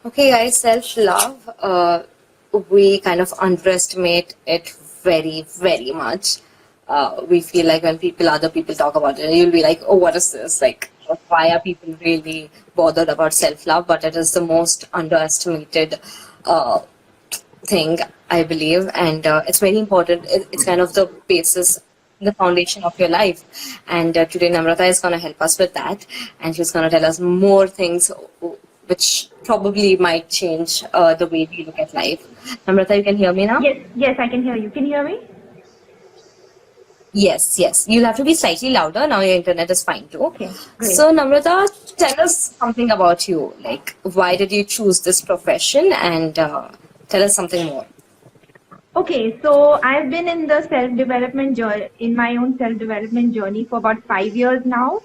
Okay, guys, self-love, we kind of underestimate it very, very much. We feel like when other people talk about it, you'll be like, oh, what is this? Like, why are people really bothered about self-love? But it is the most underestimated uh, thing, I believe, and it's very important. It's kind of the basis, the foundation of your life. And today, Namrata is going to help us with that, and she's going to tell us more things which probably might change the way we look at life. Namrata, you can hear me now? Yes, yes, I can hear you. Can you hear me? Yes, yes. You'll have to be slightly louder. Now your internet is fine too. Okay, great. So, Namrata, tell us something about you. Like, why did you choose this profession? And tell us something more. Okay, so I've been in the self-development journey, in my own self-development journey for about 5 years now.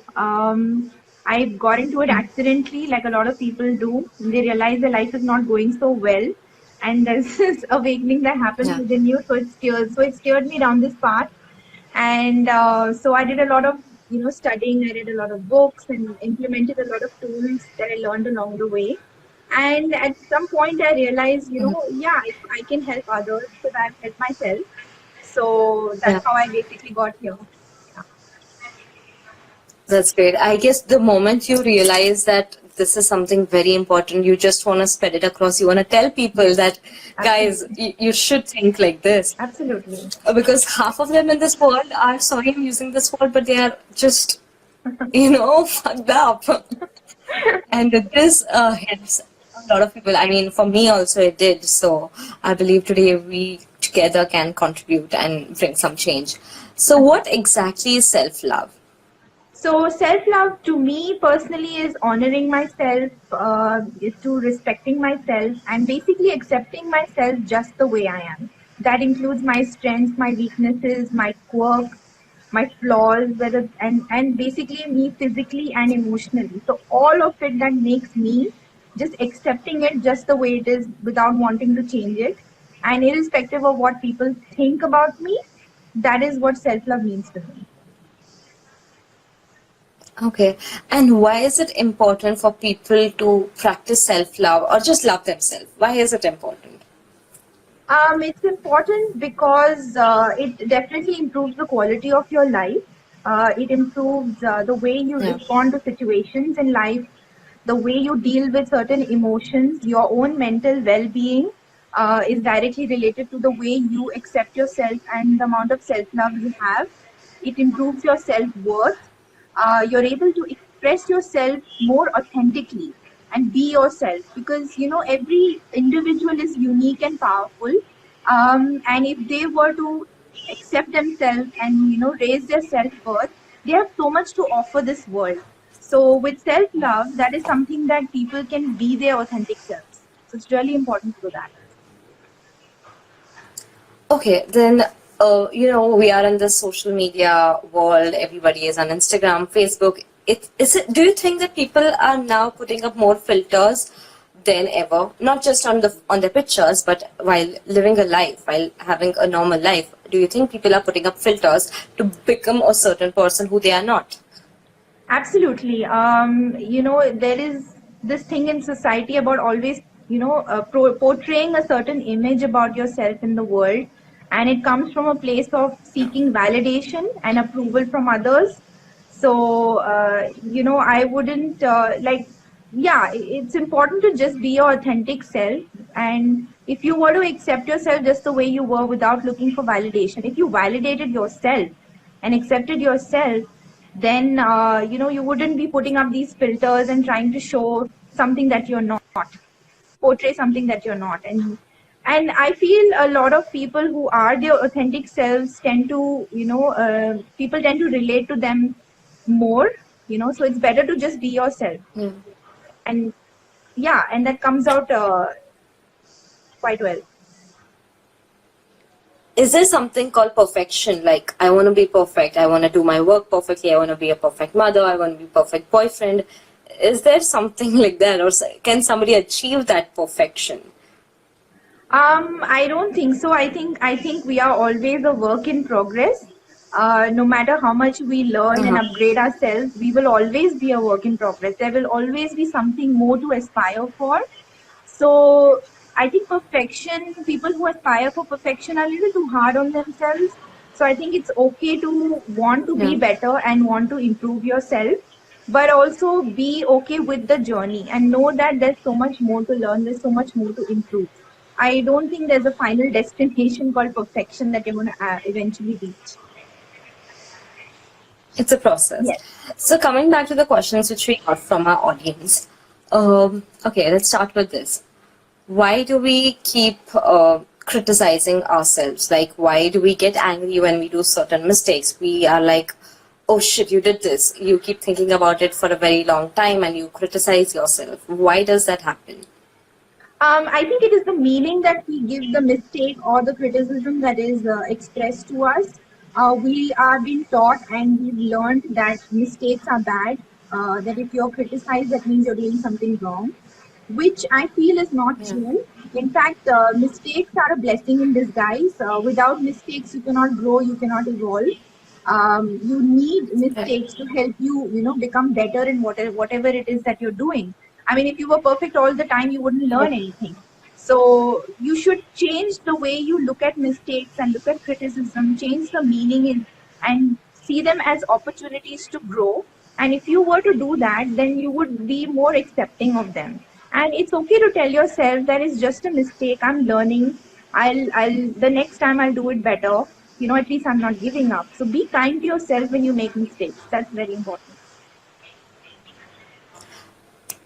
I got into it accidentally, like a lot of people do. They realize their life is not going so well, and there's this awakening that happens Yeah. within you. So it steered me down this path, and so I did a lot of studying. I read a lot of books and implemented a lot of tools that I learned along the way. And at some point, I realized, yeah, I can help others because I've helped myself. So Yeah. that's how I basically got here. That's great. I guess the moment you realize that this is something very important, you just want to spread it across. You want to tell people that, guys, Absolutely. you should think like this. Absolutely. Because half of them in this world are, sorry I'm using this word, but they are just, fucked up. And this helps a lot of people. I mean, for me also it did. So I believe today we together can contribute and bring some change. So, what exactly is self love? So self-love to me personally is honoring myself, is to respecting myself and basically accepting myself just the way I am. That includes my strengths, my weaknesses, my quirks, my flaws, and basically me physically and emotionally. So all of it that makes me just accepting it just the way it is without wanting to change it. And irrespective of what people think about me, that is what self-love means to me. Okay. And why is it important for people to practice self love or just love themselves? Why is it important? It's important because it definitely improves the quality of your life. It improves the way you Yeah. respond to situations in life, the way you deal with certain emotions, your own mental well-being is directly related to the way you accept yourself and the amount of self-love you have. It improves your self-worth. You're able to express yourself more authentically and be yourself because every individual is unique and powerful, and if they were to accept themselves and raise their self-worth, they have so much to offer this world. So with self-love, that is something that people can be their authentic selves. So it's really important to do that. Okay, then, we are in the social media world. Everybody is on Instagram, Facebook. Do you think that people are now putting up more filters than ever? Not just on their pictures, but while living a life, while having a normal life. Do you think people are putting up filters to become a certain person who they are not? Absolutely. There is this thing in society about always, portraying a certain image about yourself in the world. And it comes from a place of seeking validation and approval from others. So, I wouldn't yeah, it's important to just be your authentic self. And if you were to accept yourself just the way you were without looking for validation, if you validated yourself and accepted yourself, then you wouldn't be putting up these filters and trying to show something that you're not, portray something that you're not. And I feel a lot of people who are their authentic selves tend to people tend to relate to them more, so it's better to just be yourself. Hmm. And yeah, and that comes out quite well. Is there something called perfection? Like, I want to be perfect. I want to do my work perfectly. I want to be a perfect mother. I want to be a perfect boyfriend. Is there something like that? Or can somebody achieve that perfection? I don't think so. I think we are always a work in progress. No matter how much we learn and Uh-huh. upgrade ourselves, we will always be a work in progress. There will always be something more to aspire for. So I think perfection, people who aspire for perfection are a little too hard on themselves. So I think it's okay to want to be Yeah. better and want to improve yourself, but also be okay with the journey and know that there's so much more to learn, there's so much more to improve. I don't think there's a final destination called perfection that you're going to eventually reach. It's a process. Yes. So coming back to the questions which we got from our audience. Okay, let's start with this. Why do we keep criticizing ourselves? Like, why do we get angry when we do certain mistakes? We are like, oh shit, you did this. You keep thinking about it for a very long time and you criticize yourself. Why does that happen? I think it is the meaning that we give the mistake or the criticism that is expressed to us. We are being taught and we've learned that mistakes are bad, that if you're criticized, that means you're doing something wrong, which I feel is not Yeah. true. In fact, mistakes are a blessing in disguise. Without mistakes, you cannot grow, you cannot evolve. You need Right. mistakes to help you, become better in whatever it is that you're doing. I mean, if you were perfect all the time, you wouldn't learn Right. anything. So you should change the way you look at mistakes and look at criticism, change the meaning in, and see them as opportunities to grow. And if you were to do that, then you would be more accepting of them. And it's okay to tell yourself that it's just a mistake. I'm learning. The next time I'll do it better. At least I'm not giving up. So be kind to yourself when you make mistakes. That's very important.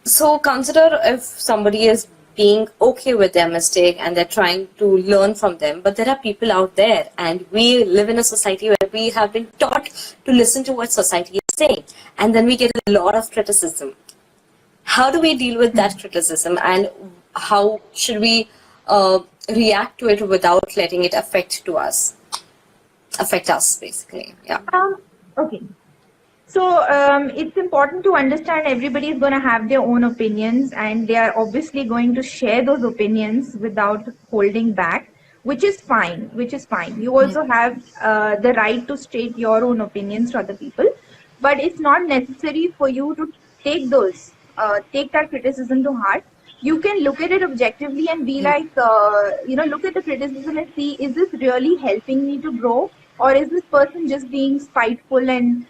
So consider if somebody is being okay with their mistake and they're trying to learn from them, but there are people out there and we live in a society where we have been taught to listen to what society is saying, and then we get a lot of criticism. How do we deal with that criticism, and how should we react to it without letting it affect us basically? Yeah. Okay. So it's important to understand everybody is going to have their own opinions, and they are obviously going to share those opinions without holding back, which is fine. Which is fine. You Yeah. also have the right to state your own opinions to other people, but it's not necessary for you to take that criticism to heart. You can look at it objectively and be Yeah. like, look at the criticism and see, is this really helping me to grow, or is this person just being spiteful and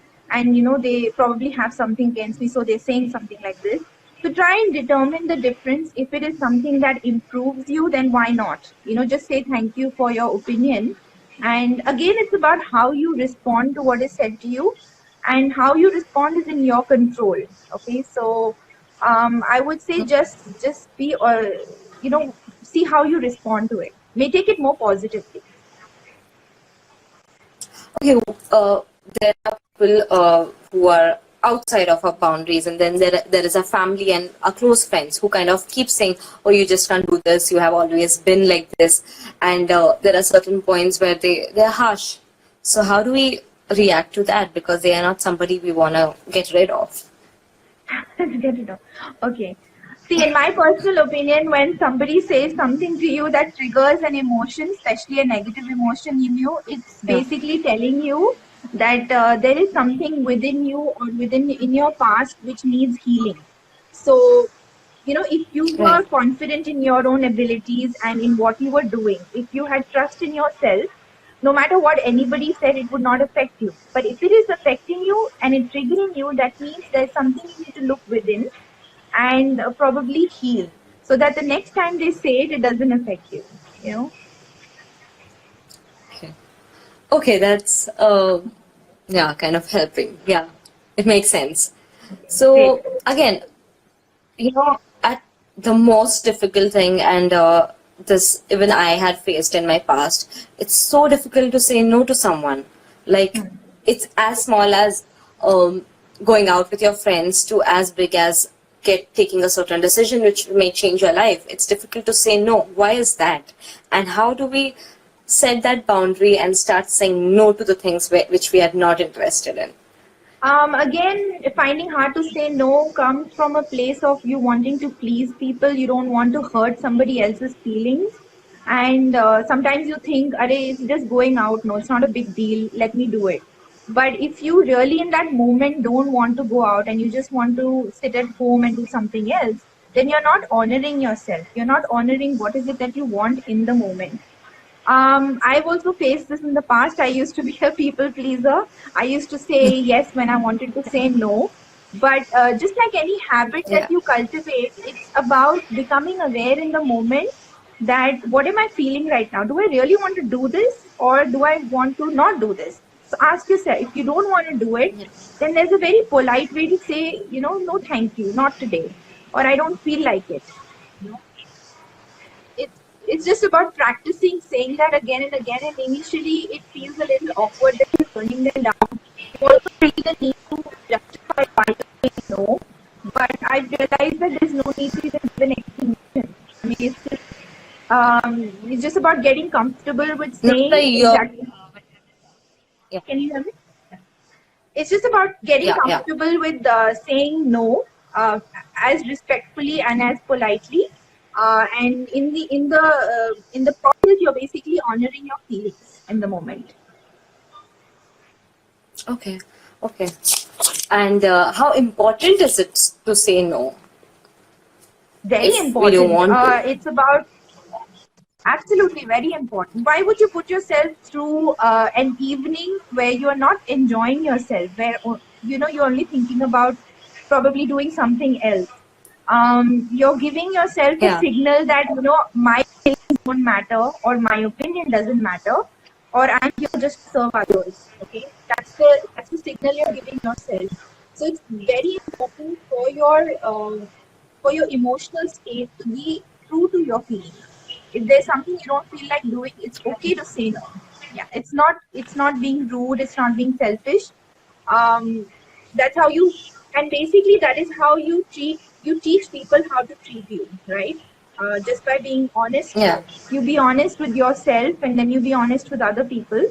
they probably have something against me, so they're saying something like this. So try and determine the difference. If it is something that improves you, then why not? Just say thank you for your opinion. And again, it's about how you respond to what is said to you, and how you respond is in your control. Okay, so I would say just be you know see how you respond to it. May take it more positively. Okay, there are people who are outside of our boundaries, and then there is a family and a close friends who kind of keep saying, "Oh, you just can't do this. You have always been like this," and there are certain points where they're harsh. So how do we react to that, because they are not somebody we want to get rid of? Let's get it on. Okay. See, in my personal opinion, when somebody says something to you that triggers an emotion, especially a negative emotion in you, it's Yeah. basically telling you that there is something within you or within in your past which needs healing. So, if you Right. were confident in your own abilities and in what you were doing, if you had trust in yourself, no matter what anybody said, it would not affect you. But if it is affecting you and it's triggering you, that means there's something you need to look within and probably heal, so that the next time they say it, it doesn't affect you. You know. Okay. Okay, that's yeah, kind of helping. Yeah, it makes sense. Great. So again, at the most difficult thing, and this even I had faced in my past, it's so difficult to say no to someone. Like, it's as small as going out with your friends to as big as taking a certain decision which may change your life. It's difficult to say no. Why is that? And how do we set that boundary and start saying no to the things which we are not interested in? Again, finding hard to say no comes from a place of you wanting to please people. You don't want to hurt somebody else's feelings. And sometimes you think, Arey, it's just going out. No, it's not a big deal. Let me do it. But if you really in that moment don't want to go out and you just want to sit at home and do something else, then you're not honoring yourself. You're not honoring what is it that you want in the moment. I've also faced this in the past. I used to be a people pleaser. I used to say yes when I wanted to say no. But just like any habit that Yeah. you cultivate, it's about becoming aware in the moment that what am I feeling right now? Do I really want to do this or do I want to not do this? So ask yourself, if you don't want to do it, Yeah. then there's a very polite way to say, no, thank you, not today, or I don't feel like it. You know, it's just about practicing saying that again and again. And initially, it feels a little awkward that you're turning them down. You also feel the need to justify why you say no. But I've realized that there's no need to even give an explanation. I mean, it's just about getting comfortable with Namrata, saying exactly. yeah, Can you hear me? It's just about getting yeah. comfortable with saying no as respectfully and as politely. And in the process, you're basically honoring your feelings in the moment. Okay, okay. And how important is it to say no Very if we don't important. want to? It's about absolutely very important. Why would you put yourself through an evening where you are not enjoying yourself, where you're only thinking about probably doing something else? You're giving yourself a Yeah, signal that my feelings don't matter or my opinion doesn't matter, or I'm here just to serve others. Okay, that's the signal you're giving yourself. So it's very important for your emotional state to be true to your feelings. If there's something you don't feel like doing, it's okay to say no. Yeah, it's not being rude, it's not being selfish. um that's how you, and basically that is how you teach people how to treat you, right? Just by being honest. yeah, You be honest with yourself and then you be honest with other people.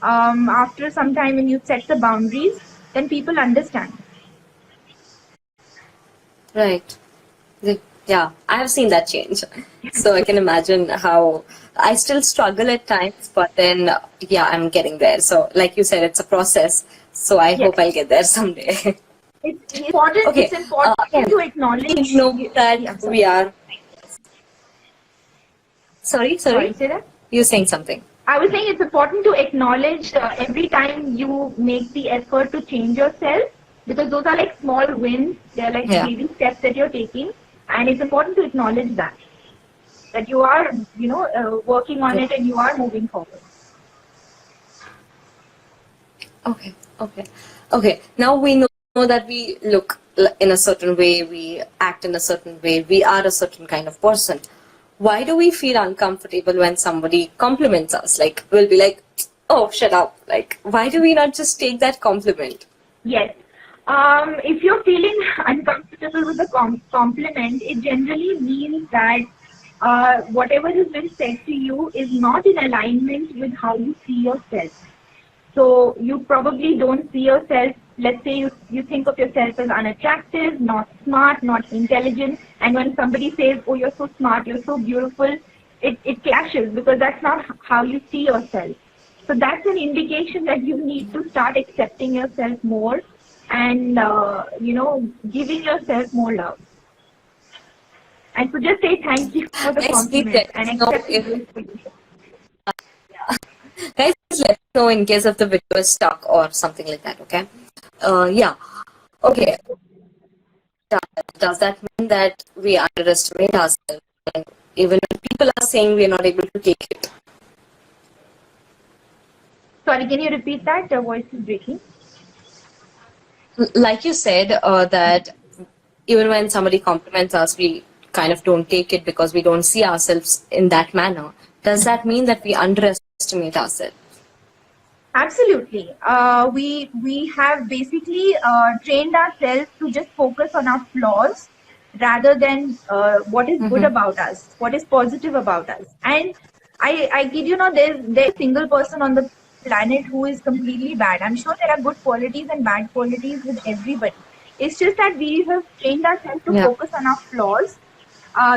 After some time, when you set the boundaries, then people understand. right. Yeah, I have seen that change. So I can imagine how I still struggle at times, but then, yeah, I'm getting there. So, like you said, it's a process. So I Yes, hope I'll get there someday. it's Okay, important again, to we acknowledge. know that Yeah, sorry. we are. Sorry. Sorry, say that. You're saying something. I was saying it's important to acknowledge every time you make the effort to change yourself, because those are like small wins. They're like Yeah, baby steps that you're taking, and it's important to acknowledge that you are, working on yeah. it and you are moving forward. Okay, okay, okay. Now we know that we look in a certain way, we act in a certain way, we are a certain kind of person. Why do we feel uncomfortable when somebody compliments us? Like, we'll be like, oh, shut up. Like, why do we not just take that compliment? Yes. If you're feeling uncomfortable with the compliment, it generally means that whatever has been said to you is not in alignment with how you see yourself. So you probably don't see yourself, let's say you think of yourself as unattractive, not smart, not intelligent, and when somebody says, oh, you're so smart, you're so beautiful, it clashes because that's not how you see yourself. So that's an indication that you need to start accepting yourself more and, giving yourself more love. And so just say thank you for the Guys, please compliment let and us know accept it if, gracefully. guys, please let us know in case if the video is stuck or something like that, okay? Yeah, okay. Does that mean that we underestimate ourselves? And even when people are saying we are not able to take it. Sorry, can you repeat that? The voice is breaking. Like you said, that even when somebody compliments us, we kind of don't take it because we don't see ourselves in that manner. Does that mean that we underestimate ourselves? Absolutely. We have basically trained ourselves to just focus on our flaws rather than what is good Mm-hmm. about us, what is positive about us. And I kid you not, there's a single person on the planet who is completely bad. I'm sure there are good qualities and bad qualities with everybody. It's just that we have trained ourselves to Yeah. focus on our flaws.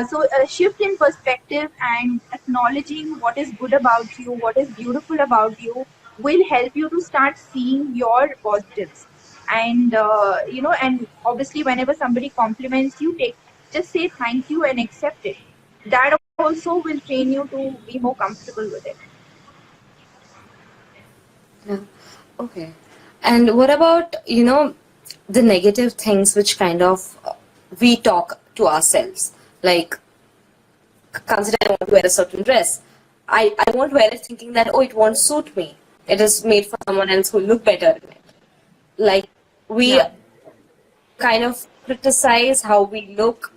So a shift in perspective and acknowledging what is good about you, what is beautiful about you, will help you to start seeing your positives. And and obviously, whenever somebody compliments you, just say thank you and accept it. That also will train you to be more comfortable with it. Yeah. Okay. And what about, the negative things which kind of we talk to ourselves? Like, consider I want to wear a certain dress. I won't wear it thinking that, oh, it won't suit me. It is made for someone else who look better in it. Like, we Yeah. kind of criticize how we look.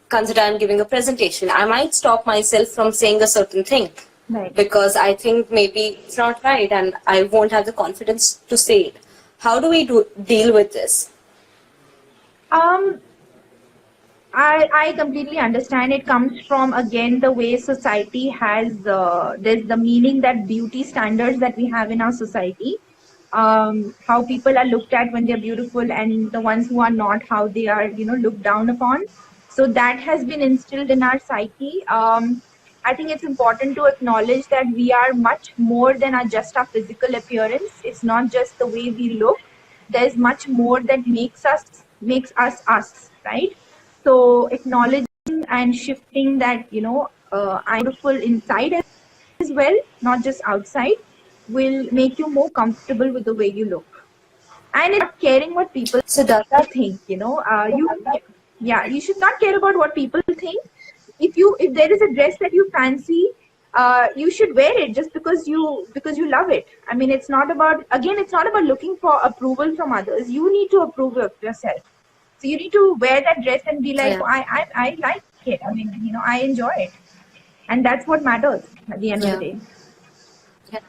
Consider I'm giving a presentation. I might stop myself from saying a certain thing Right. because I think maybe it's not right and I won't have the confidence to say it. How do we deal with this? Um, I completely understand. It comes from, again, the way society has, there's the meaning that beauty standards that we have in our society, how people are looked at when they're beautiful, and the ones who are not, how they are, looked down upon. So that has been instilled in our psyche. I think it's important to acknowledge that we are much more than just our physical appearance. It's not just the way we look. There's much more that makes us us, right? So acknowledging and shifting that, I'm beautiful inside as well, not just outside, will make you more comfortable with the way you look. And it's not caring what people So does that, think, yeah, you should not care about what people think. If there is a dress that you fancy, you should wear it just because you love it. I mean, it's not about looking for approval from others. You need to approve of yourself. So you need to wear that dress and be like, yeah, oh, I like it. I mean, I enjoy it. And that's what matters at the end of the yeah. day. Yeah.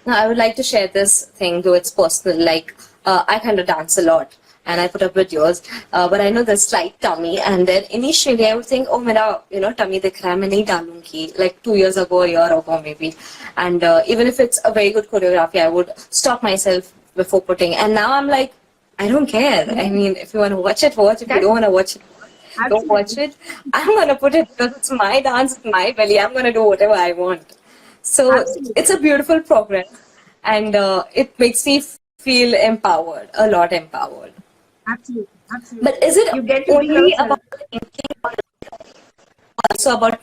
Now, I would like to share this thing, though it's personal. Like, I kind of dance a lot, and I put up videos. But I know there's slight tummy, and then initially I would think, oh, mera, tummy dikh raha hai, main nahi dalungi. Like 2 years ago, a year ago, maybe. And even if it's a very good choreography, I would stop myself before putting. And now I'm like, I don't care. I Yeah, mean, if you want to watch it, watch. If you that's don't want to watch it, don't watch absolutely, it. I'm gonna put it because it's my dance, it's my belly. I'm gonna do whatever I want. So it's absolutely, a beautiful progress, and it makes me feel empowered, a lot empowered. absolutely, But absolutely. is it You get to be only yourself. about thinking, or also about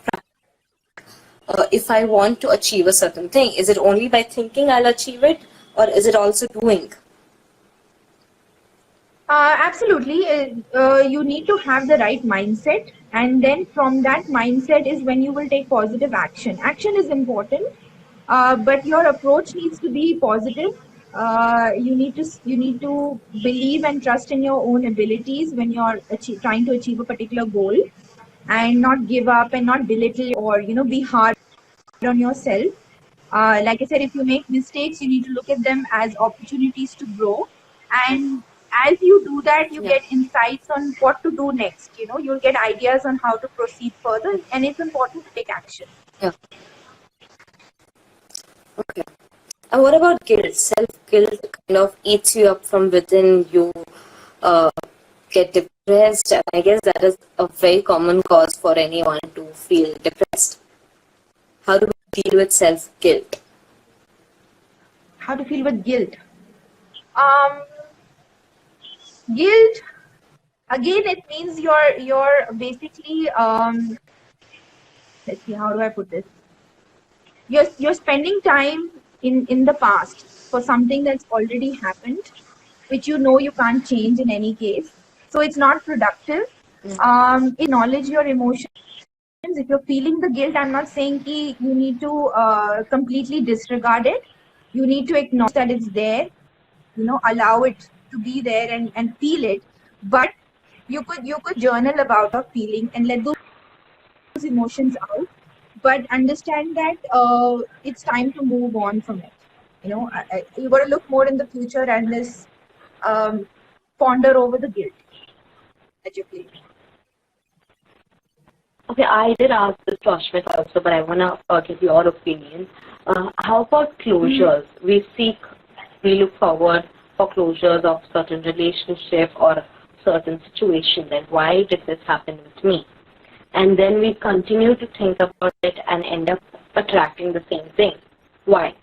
if I want to achieve a certain thing? Is it only by thinking I'll achieve it, or is it also doing? Absolutely. You need to have the right mindset, and then from that mindset is when you will take positive action. Action is important, but your approach needs to be positive. You need to believe and trust in your own abilities when you're trying to achieve a particular goal, and not give up and not belittle or be hard on yourself. Like I said, if you make mistakes, you need to look at them as opportunities to grow. And as you do that, you Yeah, get insights on what to do next. You'll get ideas on how to proceed further, and it's important to take action. yeah. Okay. And what about guilt? Self-guilt kind of eats you up from within. You uh, get depressed, and I guess that is a very common cause for anyone to feel depressed. How do we deal with self-guilt? How to feel with guilt? Um, Guilt, again, it means you're basically, let's see, how do I put this? You're spending time in the past for something that's already happened, which you can't change in any case. So it's not productive. Acknowledge your emotions. If you're feeling the guilt, I'm not saying you need to completely disregard it. You need to acknowledge that it's there. Allow it to be there and feel it. But you could journal about your feeling and let those emotions out, but understand that it's time to move on from it. You got to look more in the future and this um, ponder over the guilt that you feel. Okay, I did ask this to Ashmit also, but I want to get your opinion. How about Mhm. closures? We look forward for closures of certain relationship or certain situation. That why did this happen with me? And then we continue to think about it and end up attracting the same thing. Why?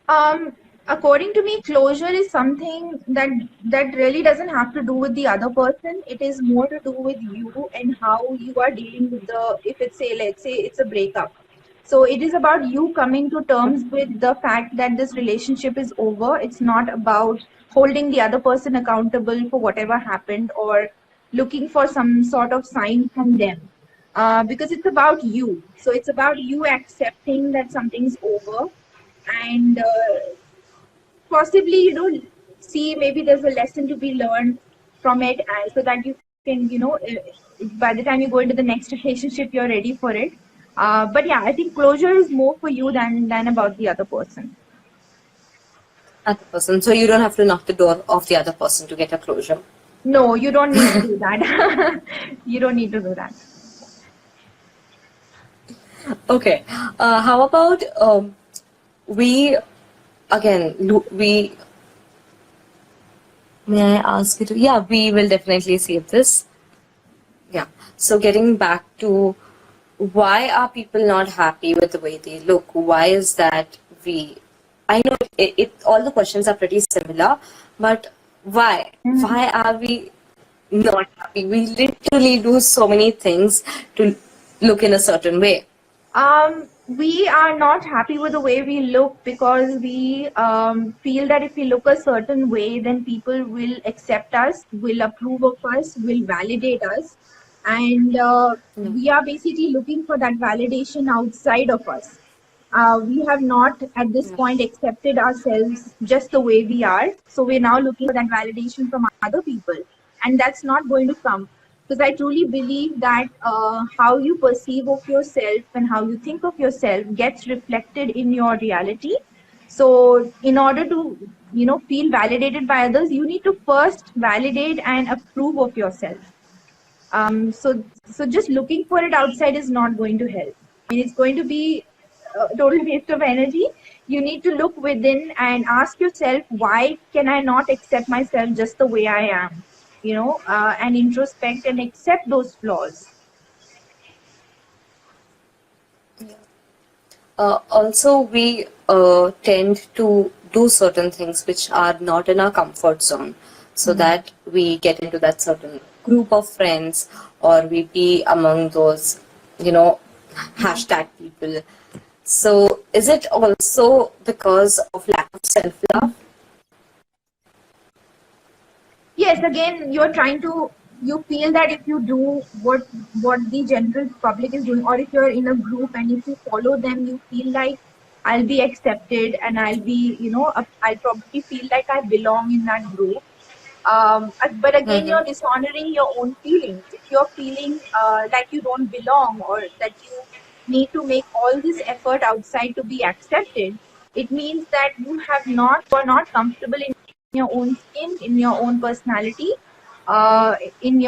Um, According to me, closure is something that really doesn't have to do with the other person. It is more to do with you and how you are dealing with the, if it's say, let's say it's a breakup. So it is about you coming to terms with the fact that this relationship is over. It's not about holding the other person accountable for whatever happened or looking for some sort of sign from them. Because it's about you. So it's about you accepting that something's over and possibly, see maybe there's a lesson to be learned from it, so that you can, by the time you go into the next relationship, you're ready for it. But yeah, I think closure is more for you than about the other person. Other person. So you don't have to knock the door of the other person to get a closure. No, you don't need to do that. You don't need to do that. Okay. How about we again? We may I ask you to? Yeah, we will definitely save this. Yeah. So getting back to why are people not happy with the way they look? Why is that we? I know all the questions are pretty similar, but why? Mhm. Why are we not happy? We literally do so many things to look in a certain way. We are not happy with the way we look because we feel that if we look a certain way, then people will accept us, will approve of us, will validate us. And Yeah. we are basically looking for that validation outside of us. We have not at this Yeah. point accepted ourselves just the way we are. So we're now looking for that validation from other people. And that's not going to come. Because I truly believe that how you perceive of yourself and how you think of yourself gets reflected in your reality. So in order to, feel validated by others, you need to first validate and approve of yourself. So just looking for it outside is not going to help. I mean, it's going to be a total waste of energy. You need to look within and ask yourself, why can I not accept myself just the way I am? And introspect and accept those flaws. Also, we tend to do certain things which are not in our comfort zone, so that we get into that certain group of friends, or we be among those, you know, hashtag people. So, is it also because of lack of self love? Yes, again, you feel that if you do what the general public is doing, or if you're in a group and if you follow them, you feel like I'll be accepted and I'll be, I'll probably feel like I belong in that group. But again, Mm-hmm. you're dishonoring your own feelings. If you're feeling like you don't belong, or that you need to make all this effort outside to be accepted, it means that you are not comfortable in your own skin, in your own personality, in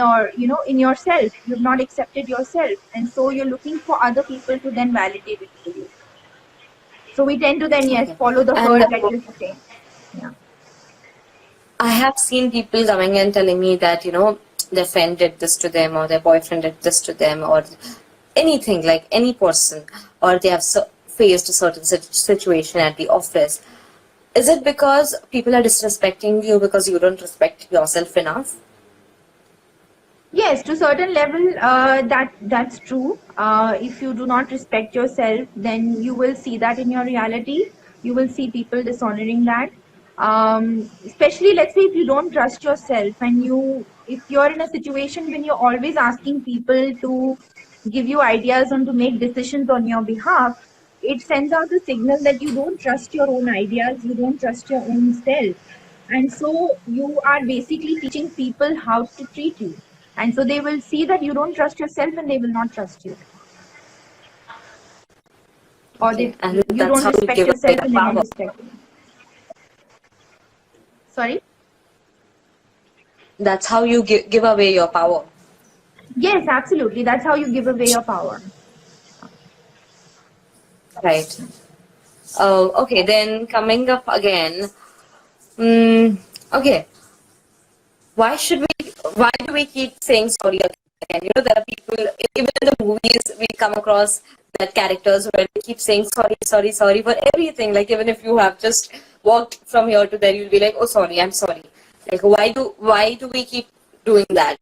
in yourself. You've not accepted yourself, and so you're looking for other people to then validate it for you. So we tend to then, yes, Okay. follow the And herd, like you say. Yeah. I have seen people coming and telling me that, their friend did this to them, or their boyfriend did this to them, or anything, like any person, or they have faced a certain situation at the office. Is it because people are disrespecting you because you don't respect yourself enough? Yes, to certain level, that's true. If you do not respect yourself, then you will see that in your reality. You will see people dishonoring that. Especially, let's say, if you don't trust yourself, and if you're in a situation when you're always asking people to give you ideas and to make decisions on your behalf, it sends out a signal that you don't trust your own ideas, you don't trust your own self. And so you are basically teaching people how to treat you. And so they will see that you don't trust yourself and they will not trust you. Or Okay, and you that's don't how you respect give away yourself your and they don't power. respect you. Sorry? That's how you give away your power. Yes, absolutely. That's how you give away your power. Right. Okay, then coming up again. Okay, why do we keep saying sorry again? There are people, even in the movies, we come across that characters where they keep saying sorry, sorry, sorry for everything. Like, even if you have just walked from here to there, you'll be like, oh sorry, I'm sorry. Like why do we keep doing that?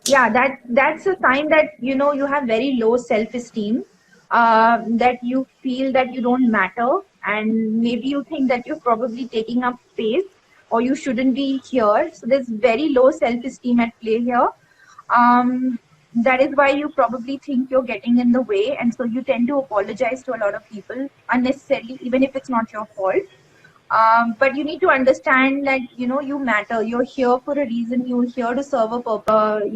Yeah, that's a sign that you have very low self-esteem, that you feel that you don't matter, and maybe you think that you're probably taking up space or you shouldn't be here. So there's very low self-esteem at play here. That is why you probably think you're getting in the way, and so you tend to apologize to a lot of people unnecessarily, even if it's not your fault. But you need to understand that you matter. You're here for a reason. You're here to serve a purpose.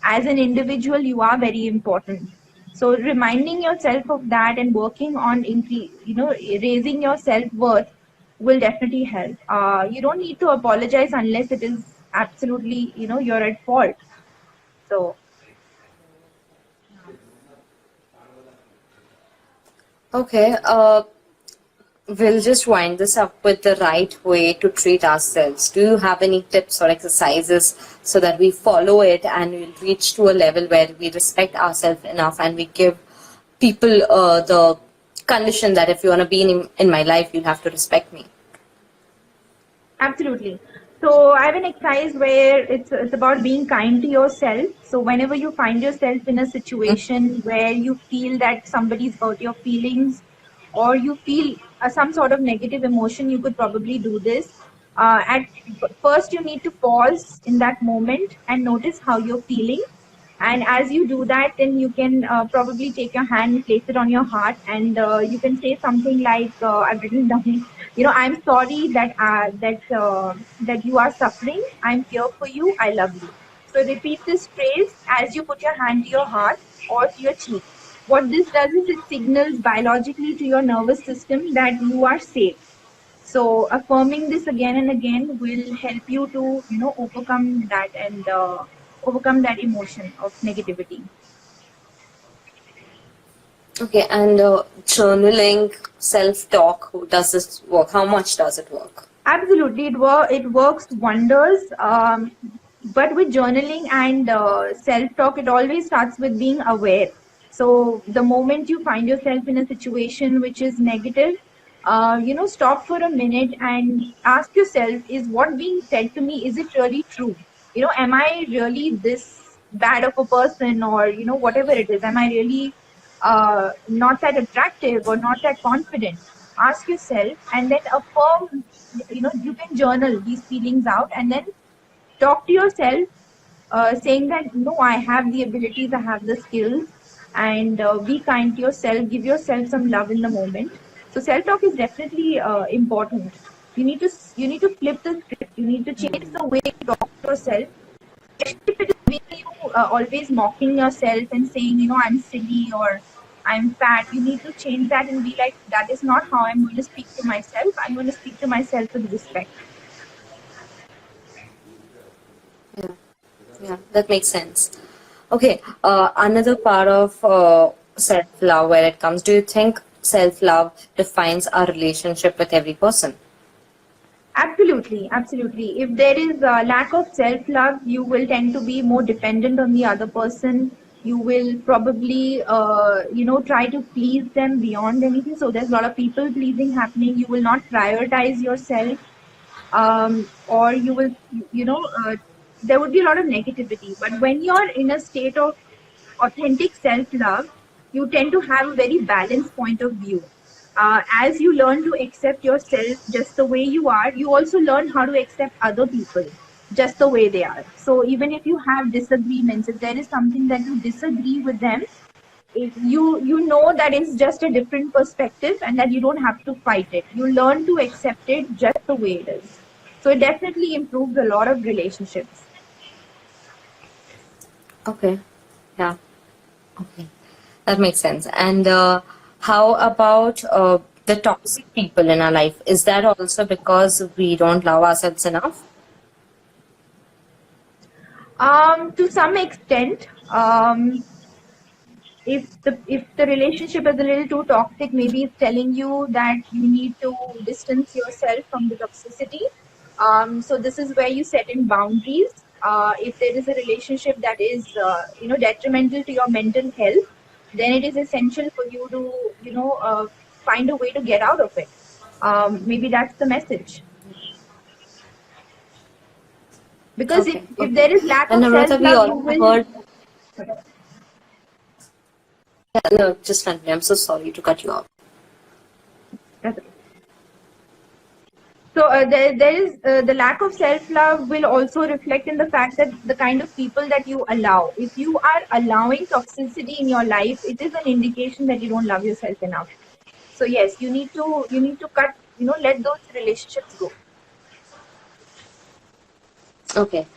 As an individual, you are very important. So reminding yourself of that and working on raising your self worth will definitely help. You don't need to apologize unless it is absolutely you're at fault. So Okay, we'll just wind this up with the right way to treat ourselves. Do you have any tips or exercises so that we follow it and we'll reach to a level where we respect ourselves enough and we give people the condition that if you want to be in my life, you'll have to respect me? absolutely. So I have an exercise where it's about being kind to yourself. So whenever you find yourself in a situation where you feel that somebody's hurt your feelings, or you feel some sort of negative emotion, you could probably do this. At first, you need to pause in that moment and notice how you're feeling. And as you do that, then you can probably take your hand, place it on your heart, and you can say something like, "I've written down, I'm sorry that you are suffering. I'm here for you. I love you." So repeat this phrase as you put your hand to your heart or to your cheek. What this does is it signals biologically to your nervous system that you are safe. So affirming this again and again will help you to overcome that and overcome that emotion of negativity. Okay, and journaling, self-talk, does this work? How much does it work? Absolutely, it works wonders. But with journaling and self-talk, it always starts with being aware. So the moment you find yourself in a situation which is negative, stop for a minute and ask yourself: Is what being said to me, is it really true? Am I really this bad of a person, or whatever it is? Am I really not that attractive or not that confident? Ask yourself, and then affirm. You can journal these feelings out, and then talk to yourself, saying that no, I have the abilities, I have the skills, and be kind to yourself. Give yourself some love in the moment. So self talk is definitely important. You need to flip the script. You need to change the way you talk to yourself. If it is really you always mocking yourself and saying, I'm silly or I'm fat, you need to change that and be like, that is not how I'm going to speak to myself. I'm going to speak to myself with respect. Yeah, yeah, that makes sense. Okay, another part of self-love where it comes, do you think self-love defines our relationship with every person? Absolutely, absolutely. If there is a lack of self-love, you will tend to be more dependent on the other person. You will probably, try to please them beyond anything. So there's a lot of people pleasing happening. You will not prioritize yourself, or you will, there would be a lot of negativity. But when you're in a state of authentic self love, you tend to have a very balanced point of view. As you learn to accept yourself just the way you are, you also learn how to accept other people just the way they are. So even if you have disagreements, if there is something that you disagree with them, you know that it's just a different perspective and that you don't have to fight it. You learn to accept it just the way it is. So it definitely improves a lot of relationships. Okay, yeah, okay, that makes sense. And how about the toxic people in our life? Is that also because we don't love ourselves enough? To some extent, if the relationship is a little too toxic, maybe it's telling you that you need to distance yourself from the toxicity. So this is where you set in boundaries. If there is a relationship that is detrimental to your mental health, then it is essential for you to, find a way to get out of it. Maybe that's the message. Because Okay, if okay. there is lack And of Namrata, we self-love, you also will. heard. Yeah, no, just continue. I'm so sorry to cut you off. That's okay. So there is the lack of self-love will also reflect in the fact that the kind of people that you allow. If you are allowing toxicity in your life, it is an indication that you don't love yourself enough. So yes, you need to cut, let those relationships go. Okay,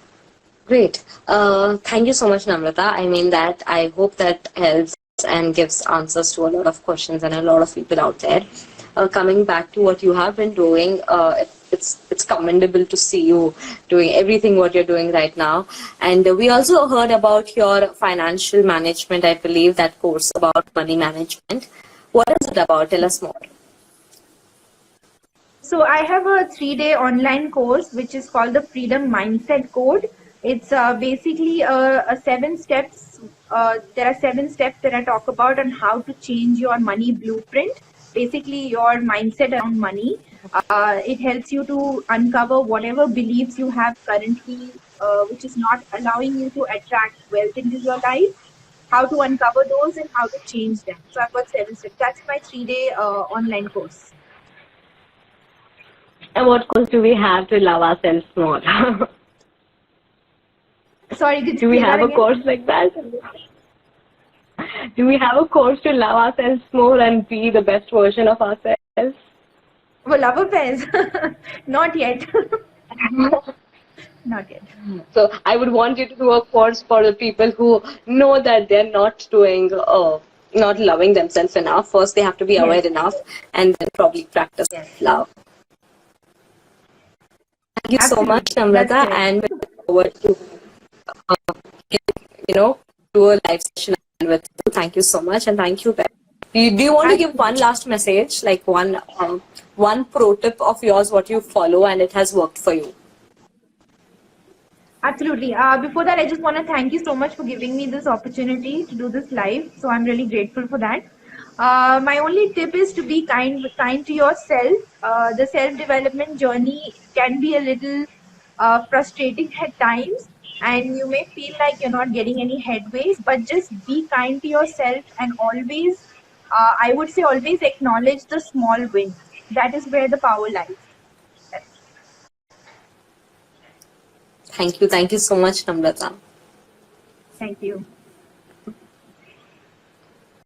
great. Thank you so much, Namrata. I mean that I hope that helps and gives answers to a lot of questions and a lot of people out there. Coming back to what you have been doing, it's commendable to see you doing everything what you're doing right now. And we also heard about your financial management. I believe that course about money management. What is it about? Tell us more. So I have a 3-day online course which is called the Freedom Mindset Code. It's basically a 7 steps. There are 7 steps that I talk about on how to change your money blueprint. Basically, your mindset around money. It helps you to uncover whatever beliefs you have currently, which is not allowing you to attract wealth into your life. How to uncover those and how to change them. So I've got 7 steps. That's my 3-day online course. And what course do we have to love ourselves more? Sorry, could you Do we say that have a again? course like that? Do we have a course to love ourselves more and be the best version of ourselves? Well, love affairs. Not yet. Not yet. So I would want you to do a course for the people who know that they're not doing, not loving themselves enough. First, they have to be Yes. aware enough, and then probably practice Yes. love. Thank you so much, Absolutely. That's Namrata, correct. and we look forward to you know do a live session with you. Thank you so much, and thank you. Do you want to give one Absolutely. last message, like one pro tip of yours, what you follow and it has worked for you? Absolutely. Before that, I just want to thank you so much for giving me this opportunity to do this live. So I'm really grateful for that. My only tip is to be kind to yourself. The self-development journey can be a little frustrating at times, and you may feel like you're not getting any headways. But just be kind to yourself, and always, I would say, always acknowledge the small wins. That is where the power lies. That's, Thank you so much, Namrata. thank you.